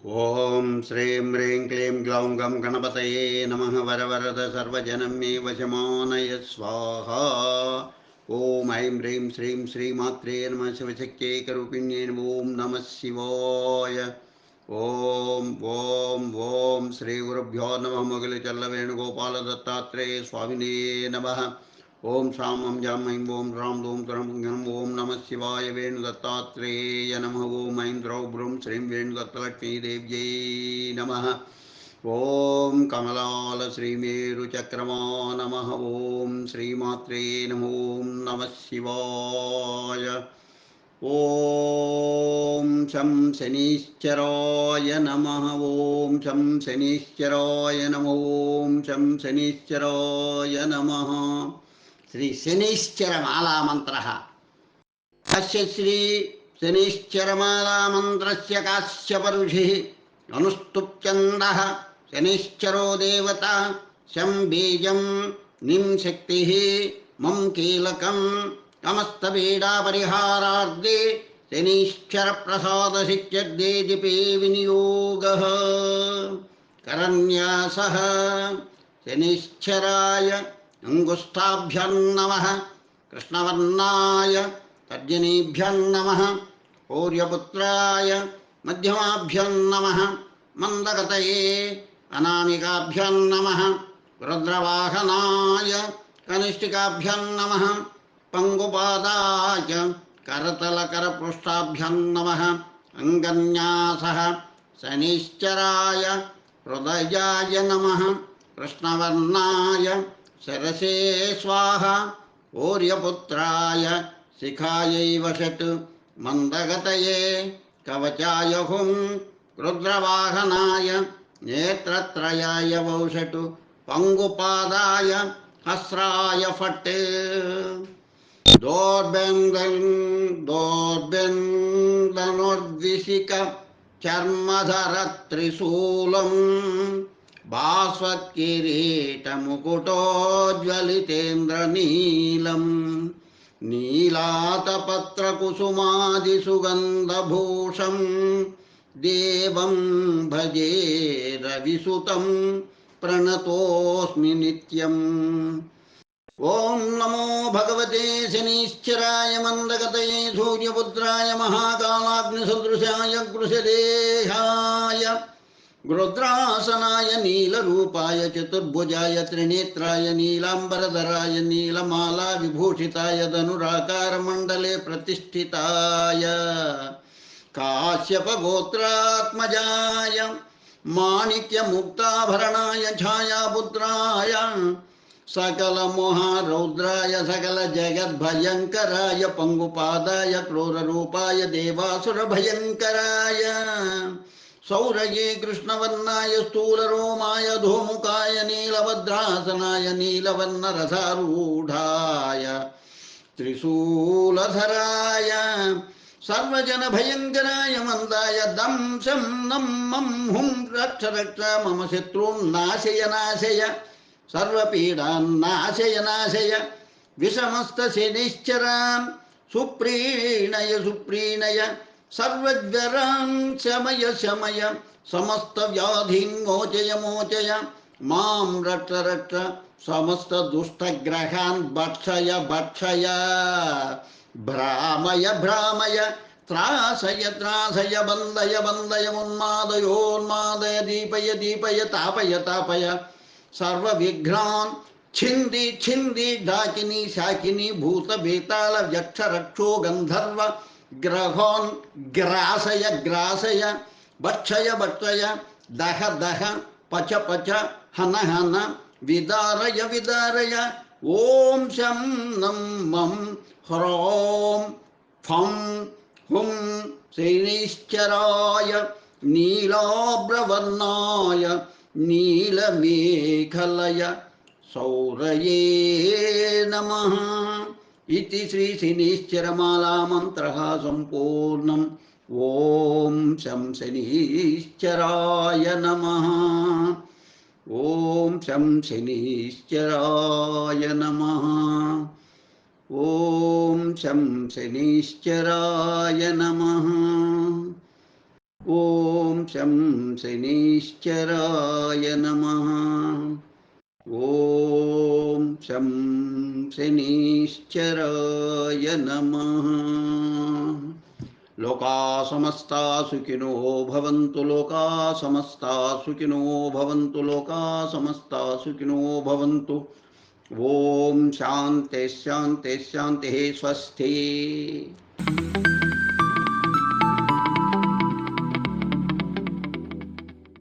ఓం శ్రీం హ్రీం క్లీం గ్లౌం గం గణపతయే నమః వరవరద సర్వజనం మే వశమానయ స్వాహా. ఓం ఐం హ్రీం శ్రీం శ్రీమాత్రే నమః శివశక్త్యేకరూపిణ్యే ఓం నమః శివాయ. ఓం ఓం ఓం శ్రీ గురుభ్యో నమః. మొగలి చల్ల వేణుగోపాల దత్తాత్రేయ స్వామినే నమః. ఓం శ్రామం జాం ఐం ఓం రాం దూం కరం గం ఓం నమః శివాయ. వేణుదత్తాత్రేయ నమః. ఓం ఐం ద్రౌ భ్రూం శ్రీం వేణుదత్తలక్ష్మీదేవ్యై నమః. ఓం కమలాల శ్రీమేరుచక్రమా నమః. ఓం శ్రీమాత్రే నమః. ఓం నమః శివాయ. ఓం శం శనీశ్చరాయ నమః. ఓం శం శనీశ్చరాయ నమః. ఓం శం శనీశ్చరాయ నమః. శ్రీ శనీశ్చరమాలా మంత్ర. అస్య శ్రీ శనీశ్చరమాలా మంత్రస్య కాశ్యప ఋషిః అనుస్తుప్యందః శనీశ్చరో దేవత శం బీజం నిం శక్తిః మం కీలకం సమస్తపీడా పరిహారార్థే శనీశ్చర ప్రసాద సిద్ధ్యర్థే జపే వినియోగః. కరన్యాసః శనీశ్చరాయ అంగుష్టాభ్యాం నమః. కృష్ణవర్ణాయ తర్జనీభ్యాం నమః. పౌర్యపుత్రాయ మధ్యమాభ్యాం నమః. మందగతయే అనామికాభ్యాం నమః. రుద్రవాహనాయ కనిష్ఠికాభ్యాం నమః. పంగుపాదాయ కరతలకరపృష్టాభ్యాం నమః. అంగన్యాసః శనీశ్చరాయ హృదయాయ నమః. కృష్ణవర్ణాయ శరసే స్వాహ. ఊర్యపుత్రాయ శిఖాయై వషట్. మందగతయే కవచాయ హుం. రుద్రవాహనాయ నేత్రత్రయాయ వౌషట్. పంగుపాదాయ హస్రాయ ఫట్. దోర్బెందనుర్దిశిక చర్మధర త్రిశూలం. భాస్వత్కిరీటముకుటోజ్వలితేంద్రనీలం. నీలాతపత్రకుసుమాదిసుగంధభూషం. దేవం భజే రవిసుతం ప్రణతోస్మి నిత్యం. ఓం నమో భగవతే శనీశ్చరాయ మందగతయే సూర్యపుత్రాయ మహాకాలాగ్నిసదృశాయ కృశదేహాయ. రుద్రాసనాయ నీలరూపాయ చతుర్భుజాయ త్రినేత్రాయ నీలాంబరధరాయ నీలమాలా విభూషితాయ ధనురాకారమండలే ప్రతిష్ఠితాయ. కాశ్యపగోత్రాత్మజాయ మాణిక్యముక్తాభరణాయ ఛాయాపుత్రాయ. సకలమోహారౌద్రాయ సకల జగద్భయంకరాయ. పంగుపాదాయ క్రూరరూపాయ దేవాసురభయంకరాయ. సౌరయే కృష్ణవర్ణాయ స్థూలరోమాయ ధూముకాయ. నీలభద్రాసనాయ నీలవర్ణరథారూఢాయ. త్రిశూలధరాయ సర్వజన భయంకరాయ. మందాయ దం శం నం మం హుం. రక్ష రక్ష మమ శత్రున్నాశయ నాశయ. సర్వపీడాన్నాశయ నాశయ. విషమస్త శనిశ్చరాం సుప్రీణయ సుప్రీణయ. సర్వజ్వరాం శమయ శమయ. సమస్త వ్యాధిం మోచయ మోచయ. మాం రక్ష రక్ష. సమస్త దుష్టగ్రహాన్ భక్షయ భక్షయ. భ్రామయ భ్రామయ. త్రాసయ త్రాసయ. బంధయ బంధయ. ఉన్మాదయోన్మాదయ. దీపయ దీపయ. తాపయ తాపయ. సర్వ విఘ్నాన్ ఛింది ఛింది. డాకిని శాకిని భూత బేతాళ యక్ష రక్షో గంధర్వ గ్రహోన్ గ్రాసయ గ్రాసయ. భక్షయ భక్షయ. దహ దహ. పచ పచ. హన హన. విదారయ విదారయ. ఓం శం నం మం హ్రోం ఫం హుం శనీశ్చరాయ నీలాభ్రవర్ణాయ నీలమేఖలయ సౌరయే నమః. ఇతి శ్రీ శనీశ్చరమాలా మంత్రః సంపూర్ణం. ఓం శం శనీశ్చరాయ నమః. ఓం శం శనీశ్చరాయ నమః. ఓం శం శనీశ్చరాయ నమః. ఓం శం శనీశ్చరాయ నమః. ఓం శం శనీశ్చరాయ నమః. లోకా సమస్తా సుఖినో భవంతు. లోకా సమస్తా సుఖినో భవంతు. లోకా సమస్తా సుఖినో భవంతు. ఓం శాంతి శాంతి శాంతి. స్వస్తి.